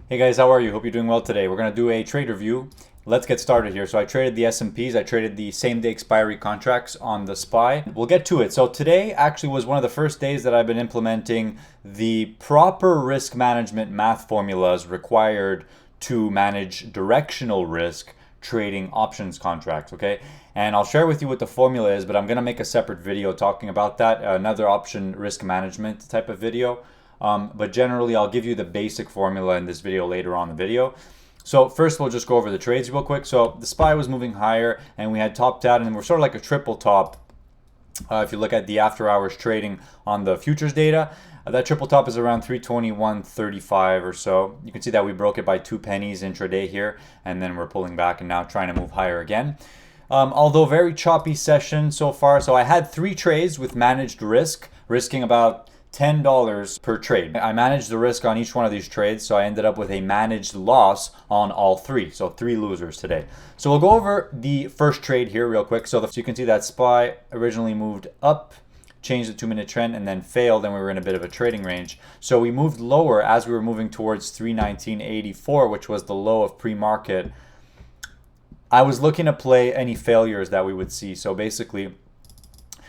Hey guys, how are you? Hope you're doing well today. We're going to do a trade review. Let's get started here. So I traded the S&Ps, I traded the same day expiry contracts on the SPY. We'll get to it. So today actually was one of the first days that I've been implementing the proper risk management math formulas required to manage directional risk trading options contracts, okay? And I'll share with you what the formula is, but I'm going to make a separate video talking about that, another option risk management type of video. But generally, I'll give you the basic formula in this video later on in the video. So first, we'll just go over the trades real quick. So the SPY was moving higher, and we had topped out, and we're sort of like a triple top. If you look at the after hours trading on the futures data, that triple top is around 321.35 or so. You can see that we broke it by 2 pennies intraday here, and then we're pulling back and now trying to move higher again. Although very choppy session so far. So I had 3 trades with managed risk, risking about $10 per trade. I managed the risk on each one of these trades, so I ended up with a managed loss on all 3. So 3 losers today. So we'll go over the first trade here real quick. So you can see that SPY originally moved up, changed the 2-minute trend, and then failed, and we were in a bit of a trading range. So we moved lower as we were moving towards 319.84, which was the low of pre-market. I was looking to play any failures that we would see. So basically,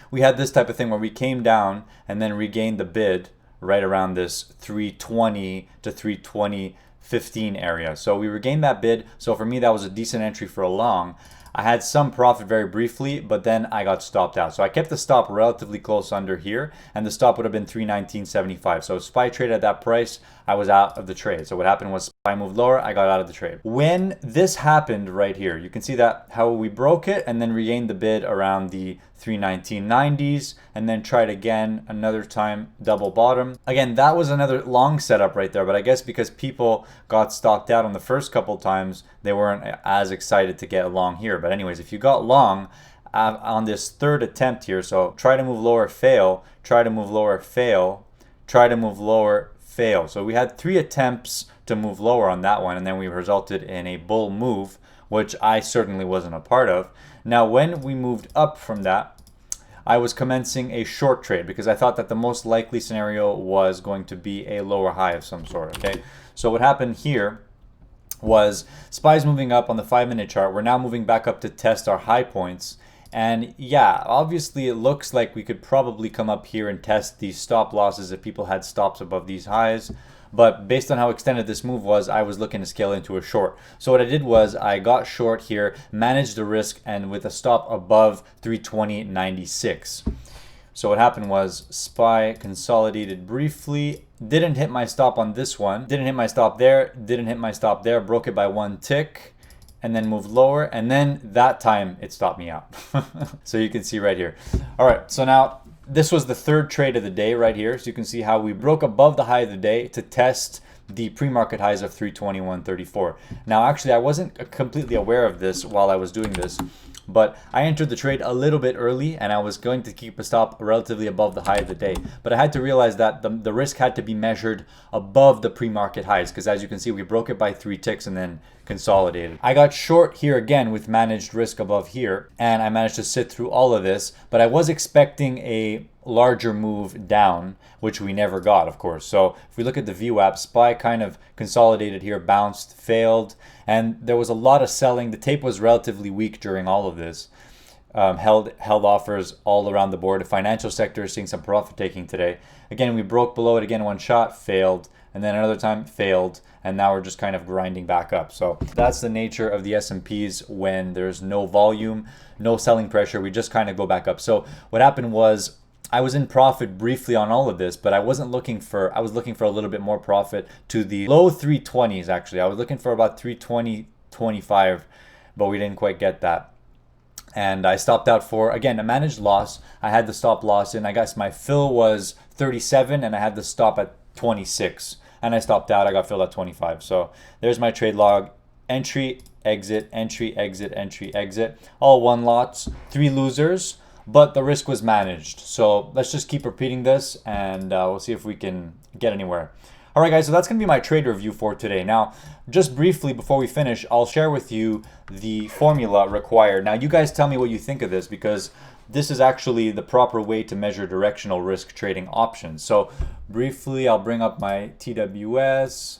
we had this type of thing where we came down and then regained the bid right around this 320 to 320.15 area. So we regained that bid. So for me, that was a decent entry for a long. I had some profit very briefly, but then I got stopped out. So I kept the stop relatively close under here, and the stop would have been 319.75. So SPY traded at that price, I was out of the trade. So what happened was SPY moved lower, I got out of the trade. When this happened right here, you can see that how we broke it and then regained the bid around the 319.90s, and then tried again another time, double bottom. Again, that was another long setup right there, but I guess because people got stopped out on the first couple times, they weren't as excited to get long here. But anyways, if you got long on this third attempt here, so try to move lower, fail, try to move lower, fail, try to move lower, fail. So we had 3 attempts to move lower on that one, and then we resulted in a bull move, which I certainly wasn't a part of. Now, when we moved up from that, I was commencing a short trade because I thought that the most likely scenario was going to be a lower high of some sort, okay? So what happened here was SPY's moving up on the 5-minute chart. We're now moving back up to test our high points. And yeah, obviously it looks like we could probably come up here and test these stop losses if people had stops above these highs. But based on how extended this move was, I was looking to scale into a short. So what I did was I got short here, managed the risk, and with a stop above 320.96. So what happened was SPY consolidated briefly, didn't hit my stop on this one, didn't hit my stop there, didn't hit my stop there, broke it by 1 tick, and then moved lower, and then that time it stopped me out. So you can see right here. All right, so now this was the third trade of the day right here. So you can see how we broke above the high of the day to test the pre-market highs of 321.34. Now, actually, I wasn't completely aware of this while I was doing this, but I entered the trade a little bit early, and I was going to keep a stop relatively above the high of the day. But I had to realize that the risk had to be measured above the pre-market highs, because as you can see, we broke it by 3 ticks and then consolidated. I got short here again with managed risk above here, and I managed to sit through all of this, but I was expecting a larger move down, which we never got, of course. So if we look at the VWAP, SPY kind of consolidated here, bounced, failed, and there was a lot of selling. The tape was relatively weak during all of this. Held offers all around the board. The financial sector is seeing some profit taking today. Again, we broke below it again, one shot, failed, and then another time failed, and now we're just kind of grinding back up. So that's the nature of the S&Ps when there's no volume, no selling pressure. We just kind of go back up. So what happened was I was in profit briefly on all of this, but I was looking for a little bit more profit to the low 320s actually. I was looking for about 320.25, but we didn't quite get that. And I stopped out for, again, a managed loss. I had the stop loss in, I guess my fill was 37 and I had the stop at 26. And I stopped out, I got filled at 25. So there's my trade log. Entry, exit, entry, exit, entry, exit. All 1 lots, 3 losers. But the risk was managed. So let's just keep repeating this, and we'll see if we can get anywhere. All right, guys, so that's going to be my trade review for today. Now, just briefly before we finish, I'll share with you the formula required. Now, you guys tell me what you think of this, because this is actually the proper way to measure directional risk trading options. So briefly, I'll bring up my TWS.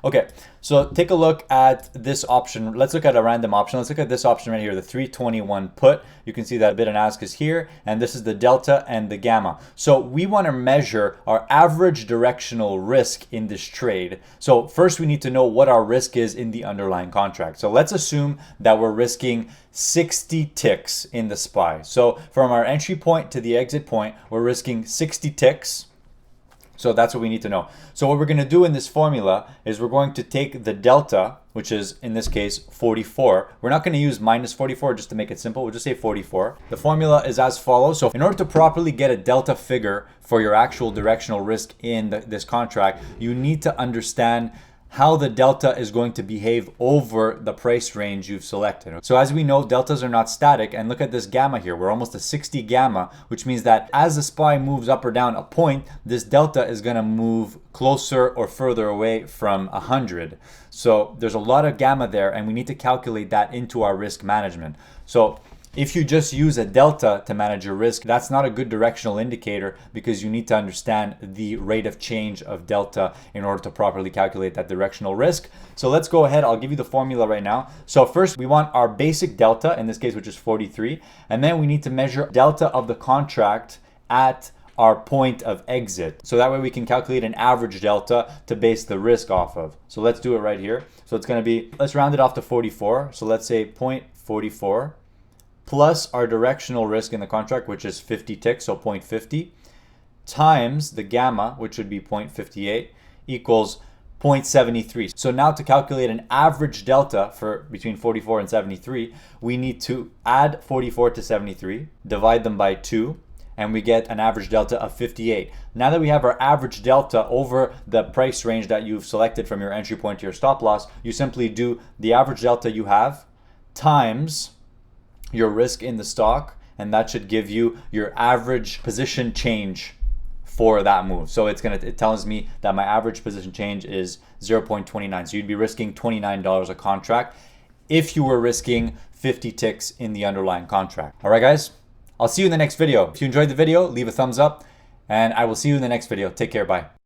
Okay, so take a look at this option. Let's look at a random option. Let's look at this option right here, the 321 put. You can see that bid and ask is here, and this is the delta and the gamma. So we want to measure our average directional risk in this trade. So first we need to know what our risk is in the underlying contract. So let's assume that we're risking 60 ticks in the SPY. So from our entry point to the exit point, we're risking 60 ticks. So that's what we need to know. So what we're going to do in this formula is we're going to take the delta, which is in this case 44. We're not going to use minus 44 just to make it simple. We'll just say 44. The formula is as follows. So in order to properly get a delta figure for your actual directional risk in this contract, you need to understand how the delta is going to behave over the price range you've selected. So as we know, deltas are not static, and look at this gamma here. We're almost a 60 gamma, which means that as the SPY moves up or down a point, this delta is going to move closer or further away from 100. So there's a lot of gamma there, and we need to calculate that into our risk management. So if you just use a delta to manage your risk, that's not a good directional indicator, because you need to understand the rate of change of delta in order to properly calculate that directional risk. So let's go ahead. I'll give you the formula right now. So first we want our basic delta, in this case, which is 43. And then we need to measure delta of the contract at our point of exit. So that way we can calculate an average delta to base the risk off of. So let's do it right here. So it's going to be, let's round it off to 44. So let's say 0.44. plus our directional risk in the contract, which is 50 ticks, so 0.50, times the gamma, which would be 0.58, equals 0.73. So now to calculate an average delta for between 44 and 73, we need to add 44 to 73, divide them by 2, and we get an average delta of 58. Now that we have our average delta over the price range that you've selected from your entry point to your stop loss, you simply do the average delta you have times your risk in the stock, and that should give you your average position change for that move. So it tells me that my average position change is 0.29. So you'd be risking $29 a contract if you were risking 50 ticks in the underlying contract. All right, guys, I'll see you in the next video. If you enjoyed the video, leave a thumbs up, and I will see you in the next video. Take care. Bye.